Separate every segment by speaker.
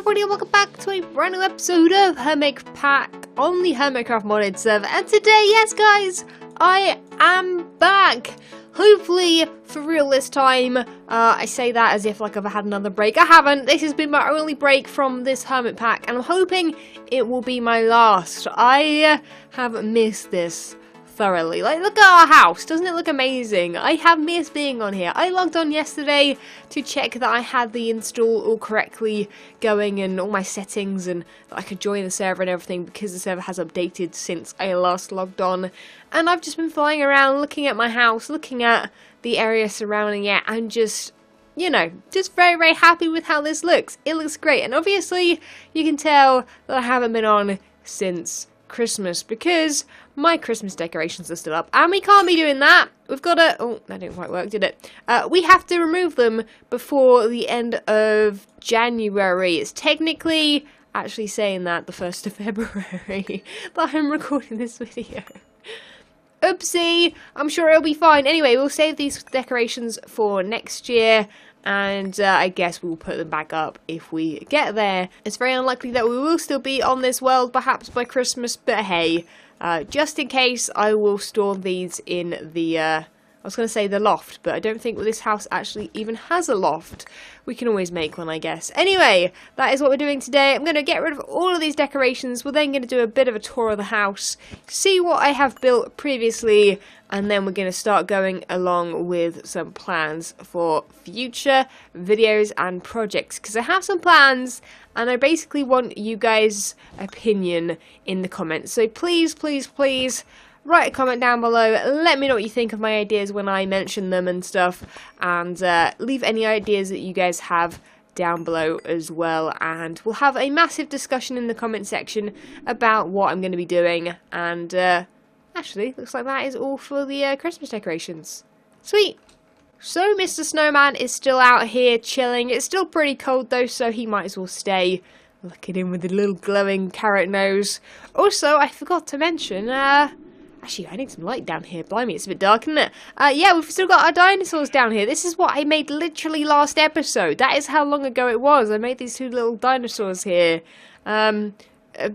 Speaker 1: everybody, and welcome back to a brand new episode of Hermitpack on the Hermitcraft Modpack Server. And today, yes guys, I am back! Hopefully, for real this time. I say that as if like I've had another break. I haven't. This has been my only break from this Hermitpack, and I'm hoping it will be my last. I have missed this thoroughly. Like, look at our house. Doesn't it look amazing? I have missed being on here. I logged on yesterday to check that I had the install all correctly going and all my settings, and that I could join the server and everything, because the server has updated since I last logged on. And I've just been flying around looking at my house, looking at the area surrounding it, and just, you know, just very, very happy with how this looks. It looks great. And obviously you can tell that I haven't been on since Christmas, because my Christmas decorations are still up, and we can't be doing that. We've got to, oh, that didn't quite work, did it? We have to remove them before the end of January. It's technically actually saying that the 1st of February that I'm recording this video. Oopsie, I'm sure it'll be fine. Anyway, we'll save these decorations for next year, and I guess we'll put them back up if we get there. It's very unlikely that we will still be on this world perhaps by Christmas, but hey, just in case, I will store these in the, I was going to say the loft, but I don't think this house actually even has a loft. We can always make one, I guess. Anyway, that is what we're doing today. I'm going to get rid of all of these decorations. We're then going to do a bit of a tour of the house, see what I have built previously, and then we're going to start going along with some plans for future videos and projects, because I have some plans, and I basically want you guys' opinion in the comments. So please, please, please, write a comment down below, let me know what you think of my ideas when I mention them and stuff, and leave any ideas that you guys have down below as well, and we'll have a massive discussion in the comment section about what I'm going to be doing. And actually, looks like that is all for the Christmas decorations. Sweet! So Mr. Snowman is still out here chilling. It's still pretty cold though, so he might as well stay. Look at him with the little glowing carrot nose. Also, I forgot to mention, actually, I need some light down here. Blimey, it's a bit dark, isn't it? Yeah, we've still got our dinosaurs down here. This is what I made literally last episode. That is how long ago it was. I made these two little dinosaurs here.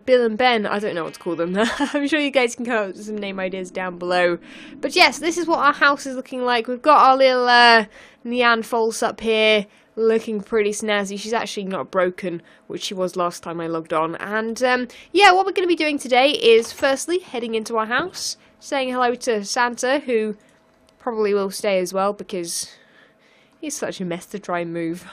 Speaker 1: Bill and Ben, I don't know what to call them. I'm sure you guys can come up with some name ideas down below. But yes, this is what our house is looking like. We've got our little Nyan false up here, looking pretty snazzy. She's actually not broken, which she was last time I logged on. And yeah, what we're going to be doing today is firstly heading into our house, saying hello to Santa, who probably will stay as well because he's such a mess to try and move.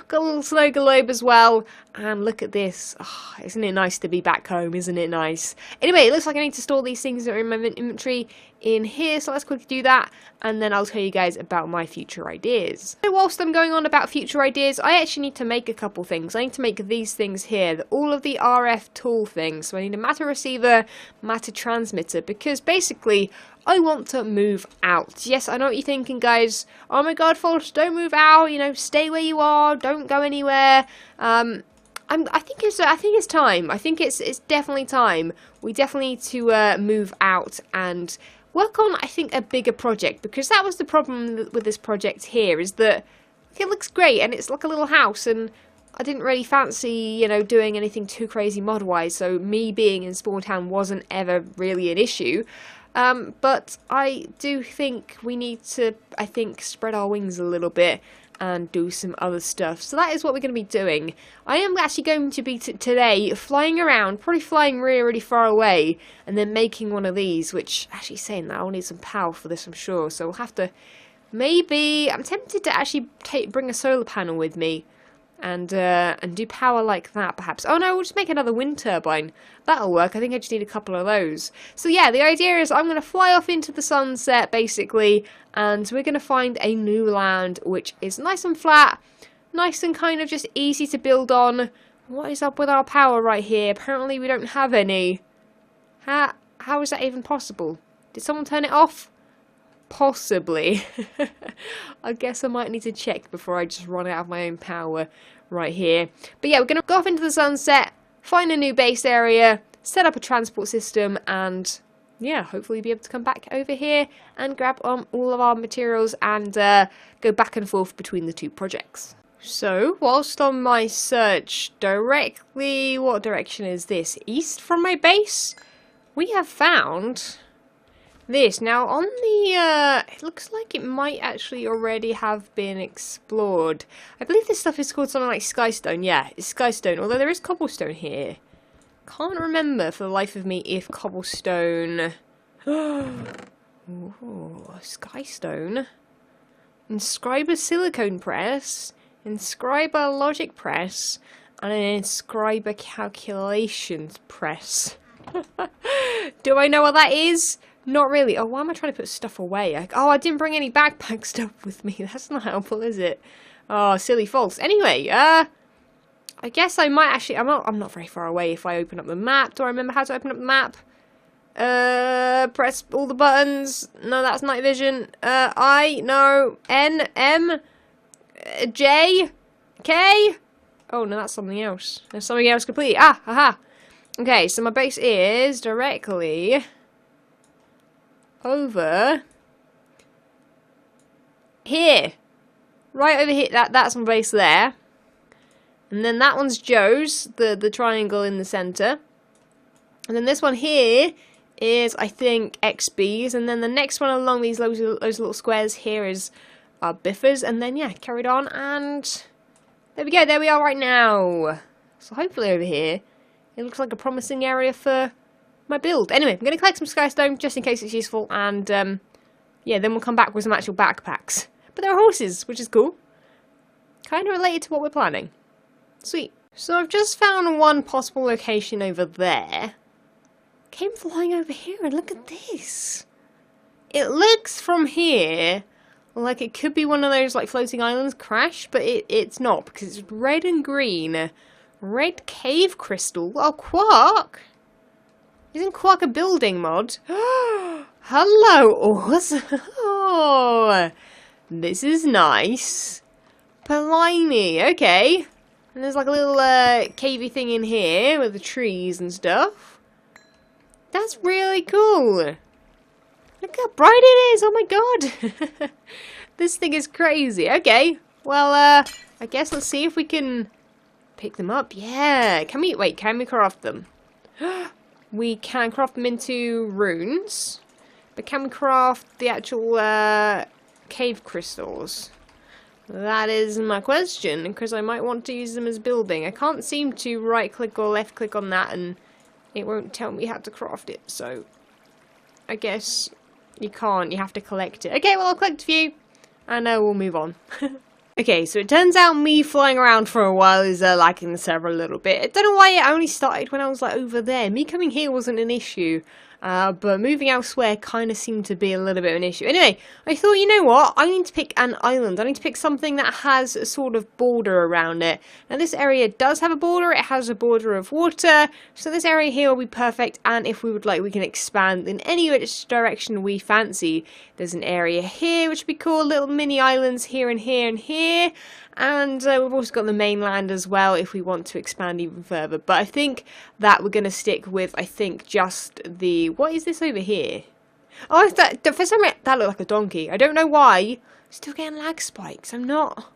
Speaker 1: Got a little snow globe as well. And look at this. Oh, isn't it nice to be back home? Isn't it nice? Anyway, it looks like I need to store these things that are in my inventory in here. So let's quickly do that. And then I'll tell you guys about my future ideas. So whilst I'm going on about future ideas, I actually need to make a couple things. I need to make these things here. All of the RF tool things. So I need a matter receiver, matter transmitter. Because basically, I want to move out. Yes, I know what you're thinking, guys. Oh my god, False, don't move out. You know, stay where you are. Don't go anywhere. I think it's time. I think it's definitely time. We definitely need to move out and work on, I think, a bigger project, because that was the problem with this project here, is that it looks great and it's like a little house, and I didn't really fancy, you know, doing anything too crazy mod-wise, so me being in Spawn Town wasn't ever really an issue. But I do think we need to, I think, spread our wings a little bit and do some other stuff. So that is what we're going to be doing. I am actually going to be today flying around, probably flying really, really far away, and then making one of these, which, actually saying that, I'll need some power for this, I'm sure. So we'll have to, maybe, I'm tempted to actually bring a solar panel with me. And do power like that, perhaps. Oh no, we'll just make another wind turbine. That'll work. I think I just need a couple of those. So yeah, the idea is I'm going to fly off into the sunset, basically, and we're going to find a new land, which is nice and flat, nice and kind of just easy to build on. What is up with our power right here? Apparently we don't have any. How is that even possible? Did someone turn it off? Possibly. I guess I might need to check before I just run out of my own power right here. But yeah, we're going to go off into the sunset, find a new base area, set up a transport system, and yeah, hopefully be able to come back over here and grab all of our materials and go back and forth between the two projects. So, whilst on my search directly, what direction is this? East from my base? We have found this. Now, on the, it looks like it might actually already have been explored. I believe this stuff is called something like skystone. Yeah, it's skystone, although there is cobblestone here. Can't remember for the life of me if cobblestone... Ooh, skystone. Inscribe a silicone press. Inscribe a logic press. And an inscribe a calculations press. Do I know what that is? Not really. Oh, why am I trying to put stuff away? I didn't bring any backpack stuff with me. That's not helpful, is it? Oh, silly false. Anyway, I guess I might actually... I'm not very far away if I open up the map. Do I remember how to open up the map? Press all the buttons. No, that's night vision. I, no. N, M, J, K. Oh, no, that's something else. There's something else completely. Ah, haha. Okay, so my base is directly over here. Right over here. That's my base there. And then that one's Joe's, the triangle in the centre. And then this one here is, I think, XB's. And then the next one along these those little squares here is Biffa's. And then, yeah, carried on. And there we go. There we are right now. So hopefully over here, it looks like a promising area for my build. Anyway, I'm going to collect some skystone just in case it's useful. And, yeah, then we'll come back with some actual backpacks. But there are horses, which is cool. Kind of related to what we're planning. Sweet. So I've just found one possible location over there. Came flying over here and look at this. It looks from here like it could be one of those like floating islands crash, but it's not because it's red and green. Red cave crystal. Oh, Quark. Isn't Quark a building mod? Hello, Oz. Oh, this is nice. Pliny. Okay. And there's like a little cavey thing in here with the trees and stuff. That's really cool. Look how bright it is. Oh my god. This thing is crazy. Okay. Well, I guess let's see if we can pick them up. Yeah. Can we craft them? We can craft them into runes. But can we craft the actual cave crystals? That is my question, because I might want to use them as building. I can't seem to right click or left click on that and it won't tell me how to craft it, so I guess you can't, you have to collect it. Okay, well I'll collect a few and we'll move on. Okay, so it turns out me flying around for a while is lacking the server a little bit. I don't know why it only started when I was like over there. Me coming here wasn't an issue. But moving elsewhere kind of seemed to be a little bit of an issue. Anyway, I thought, you know what? I need to pick an island. I need to pick something that has a sort of border around it. Now, this area does have a border. It has a border of water. So this area here will be perfect. And if we would like, we can expand in any which direction we fancy. There's an area here, which would be cool. Little mini islands here and here and here. And we've also got the mainland as well if we want to expand even further. But I think that we're going to stick with, I think, just the... What is this over here? Oh, for some reason, that looked like a donkey. I don't know why. Still getting lag spikes. I'm not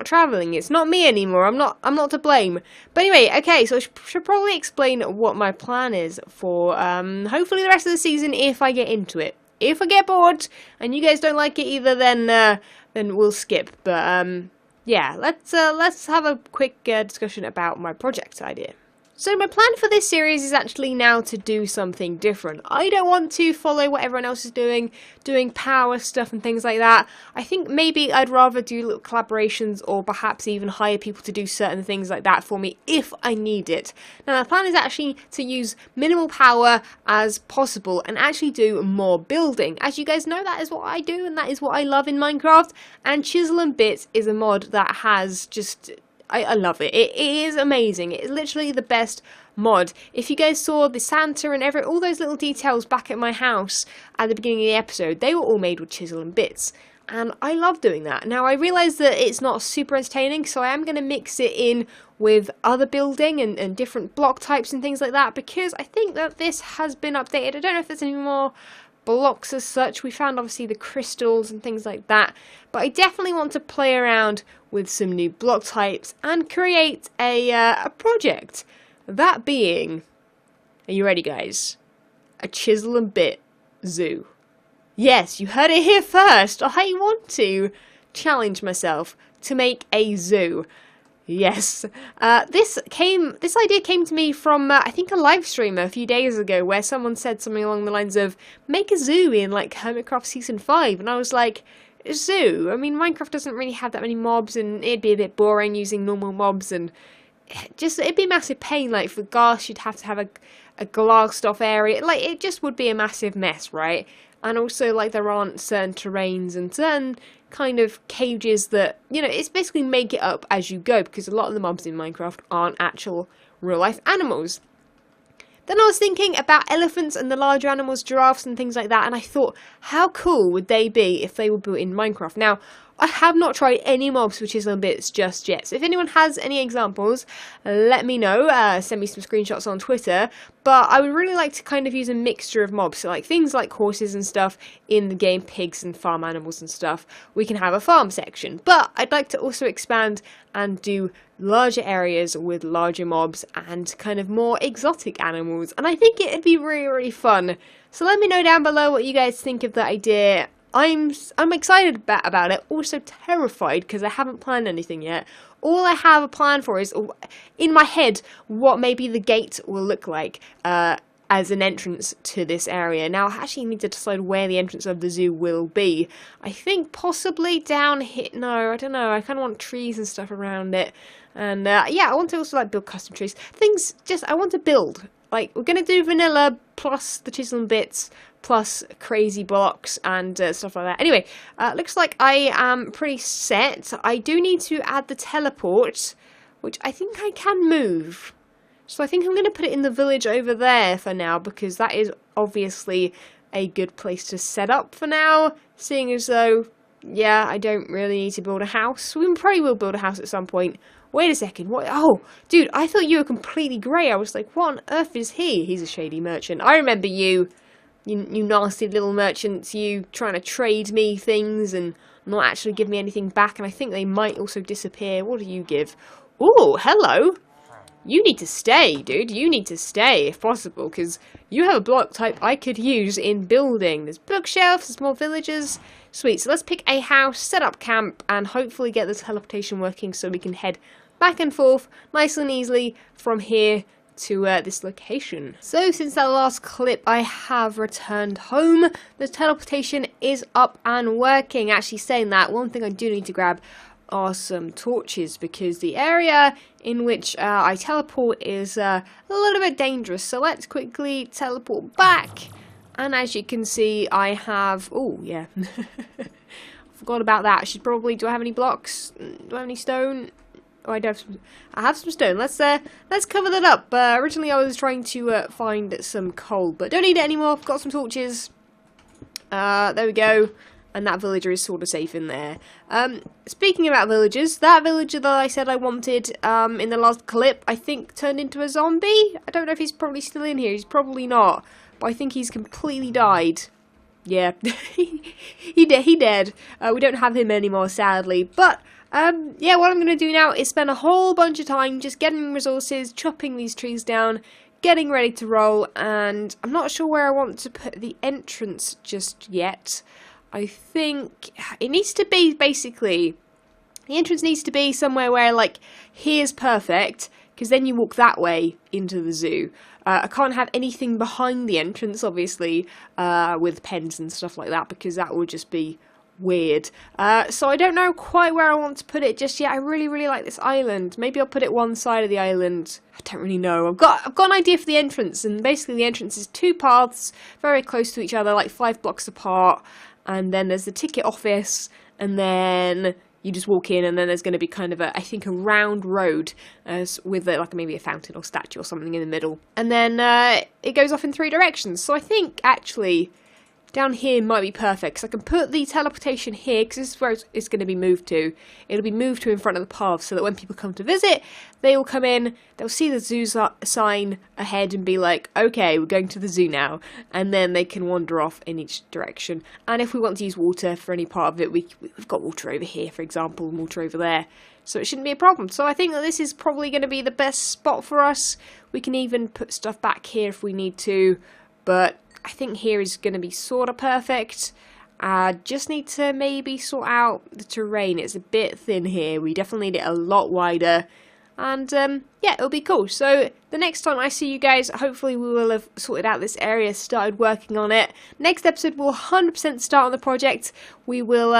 Speaker 1: travelling. It's not me anymore. I'm not to blame. But anyway, okay, so I should probably explain what my plan is for hopefully the rest of the season if I get into it. If I get bored and you guys don't like it either, then we'll skip. But yeah, let's have a quick discussion about my project idea. So my plan for this series is actually now to do something different. I don't want to follow what everyone else is doing power stuff and things like that. I think maybe I'd rather do little collaborations or perhaps even hire people to do certain things like that for me if I need it. Now my plan is actually to use minimal power as possible and actually do more building. As you guys know, that is what I do and that is what I love in Minecraft. And Chisel Bits is a mod that has just... I love it. It is amazing. It's literally the best mod. If you guys saw the Santa and all those little details back at my house at the beginning of the episode, they were all made with Chisel and Bits. And I love doing that. Now, I realise that it's not super entertaining, so I am going to mix it in with other building and different block types and things like that, because I think that this has been updated. I don't know if there's any more blocks as such. We found obviously the crystals and things like that, but I definitely want to play around with some new block types and create a project. That being, are you ready guys? A Chisel and Bit zoo. Yes, you heard it here first. I want to challenge myself to make a zoo. Yes, this idea came to me from I think a live streamer a few days ago, where someone said something along the lines of make a zoo in like Hermitcraft Season 5, and I was like, a zoo? I mean, Minecraft doesn't really have that many mobs, and it'd be a bit boring using normal mobs, and it'd be a massive pain. Like for glass, you'd have to have a glassed off area. Like it just would be a massive mess, right? And also, like, there aren't certain terrains and certain kind of cages that, you know, it's basically make it up as you go, because a lot of the mobs in Minecraft aren't actual real-life animals. Then I was thinking about elephants and the larger animals, giraffes and things like that, and I thought, how cool would they be if they were built in Minecraft? Now, I have not tried any mobs for Chisel Bits just yet, so if anyone has any examples, let me know, send me some screenshots on Twitter, but I would really like to kind of use a mixture of mobs, so like things like horses and stuff in the game, pigs and farm animals and stuff. We can have a farm section, but I'd like to also expand and do larger areas with larger mobs and kind of more exotic animals, and I think it'd be really, really fun. So let me know down below what you guys think of that idea. I'm excited about it, also terrified because I haven't planned anything yet. All I have a plan for is, in my head, what maybe the gate will look like as an entrance to this area. Now, I actually need to decide where the entrance of the zoo will be. I think possibly down here. No, I don't know. I kind of want trees and stuff around it. And yeah, I want to also like build custom trees. I want to build. Like, we're going to do vanilla plus the Chisel and Bits plus crazy blocks and stuff like that. Anyway, looks like I am pretty set. I do need to add the teleport, which I think I can move. So I think I'm going to put it in the village over there for now, because that is obviously a good place to set up for now, seeing as though, yeah, I don't really need to build a house. We probably will build a house at some point. Wait a second, what? Oh, dude, I thought you were completely grey. I was like, what on earth is he? He's a shady merchant. I remember you nasty little merchants, you trying to trade me things and not actually give me anything back, and I think they might also disappear. What do you give? Oh, hello. You need to stay, dude. You need to stay, if possible, because you have a block type I could use in building. There's bookshelves, there's more villagers. Sweet, so let's pick a house, set up camp, and hopefully get the teleportation working so we can head back and forth nice and easily from here to this location. So since that last clip, I have returned home. The teleportation is up and working. Actually, saying that, one thing I do need to grab are some torches, because the area in which I teleport is a little bit dangerous. So let's quickly teleport back, and as you can see, I have, oh yeah, forgot about that. Do I have any blocks? Do I have any stone? Oh, I have some stone. Let's cover that up. Originally I was trying to find some coal, but don't need it anymore. I've got some torches. There we go. And that villager is sort of safe in there. Speaking about villagers, that villager that I said I wanted in the last clip, I think turned into a zombie. I don't know if he's probably still in here. He's probably not, but I think he's completely died. Yeah, he dead. We don't have him anymore, sadly. But yeah, what I'm going to do now is spend a whole bunch of time just getting resources, chopping these trees down, getting ready to roll, and I'm not sure where I want to put the entrance just yet. I think it needs to be, basically, the entrance needs to be somewhere where, like, here's perfect, because then you walk that way into the zoo. I can't have anything behind the entrance, obviously, with pens and stuff like that, because that would just be weird. So I don't know quite where I want to put it just yet. I really, really like this island. Maybe I'll put it one side of the island. I don't really know. I've got an idea for the entrance, and basically the entrance is two paths very close to each other, like 5 blocks apart. And then there's the ticket office, and then you just walk in, and then there's going to be kind of I think a round road with like maybe a fountain or statue or something in the middle. And then it goes off in 3 directions. So I think, actually, down here might be perfect, because I can put the teleportation here, because this is where it's going to be moved to. It'll be moved to in front of the path, so that when people come to visit, they will come in, they'll see the zoo sign ahead and be like, okay, we're going to the zoo now, and then they can wander off in each direction. And if we want to use water for any part of it, we've got water over here, for example, and water over there, so it shouldn't be a problem. So I think that this is probably going to be the best spot for us. We can even put stuff back here if we need to, but I think here is going to be sort of perfect. Just need to maybe sort out the terrain. It's a bit thin here. We definitely need it a lot wider. And yeah, it'll be cool. So the next time I see you guys, hopefully we will have sorted out this area, started working on it. Next episode, we'll 100% start on the project. We will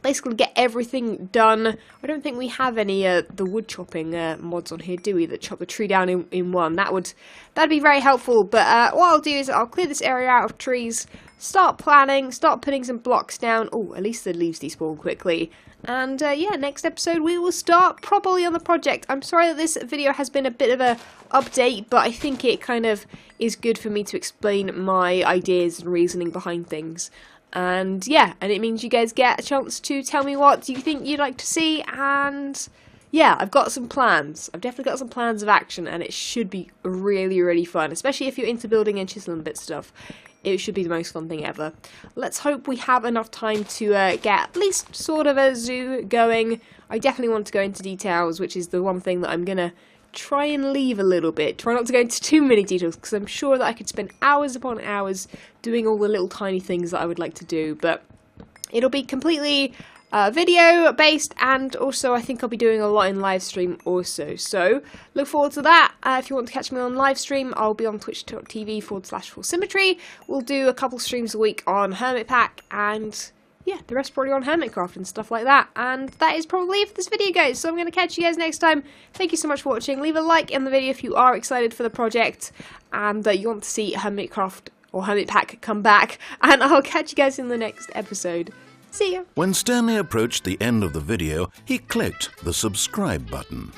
Speaker 1: basically get everything done. I don't think we have any the wood chopping mods on here, do we? That chop the tree down in one. That'd be very helpful. But what I'll do is I'll clear this area out of trees, start planning, start putting some blocks down. Oh, at least the leaves despawn quickly. And yeah, next episode we will start properly on the project. I'm sorry that this video has been a bit of a update, but I think it kind of is good for me to explain my ideas and reasoning behind things. And yeah, and it means you guys get a chance to tell me what you think you'd like to see. And yeah, I've got some plans. I've definitely got some plans of action, and it should be really, really fun, especially if you're into building and chiseling bit stuff. It should be the most fun thing ever. Let's hope we have enough time to get at least sort of a zoo going. I definitely want to go into details, which is the one thing that I'm gonna try and leave a little bit. Try not to go into too many details, because I'm sure that I could spend hours upon hours doing all the little tiny things that I would like to do, but it'll be completely video based, and also I think I'll be doing a lot in live stream also, so look forward to that. If you want to catch me on live stream, I'll be on twitch.tv/FalseSymmetry. We'll do a couple streams a week on Hermitpack, and yeah, the rest probably on Hermitcraft and stuff like that. And that is probably it for this video, guys. So I'm going to catch you guys next time. Thank you so much for watching. Leave a like in the video if you are excited for the project and you want to see Hermitcraft or Hermitpack come back. And I'll catch you guys in the next episode. See ya.
Speaker 2: When Stanley approached the end of the video, he clicked the subscribe button.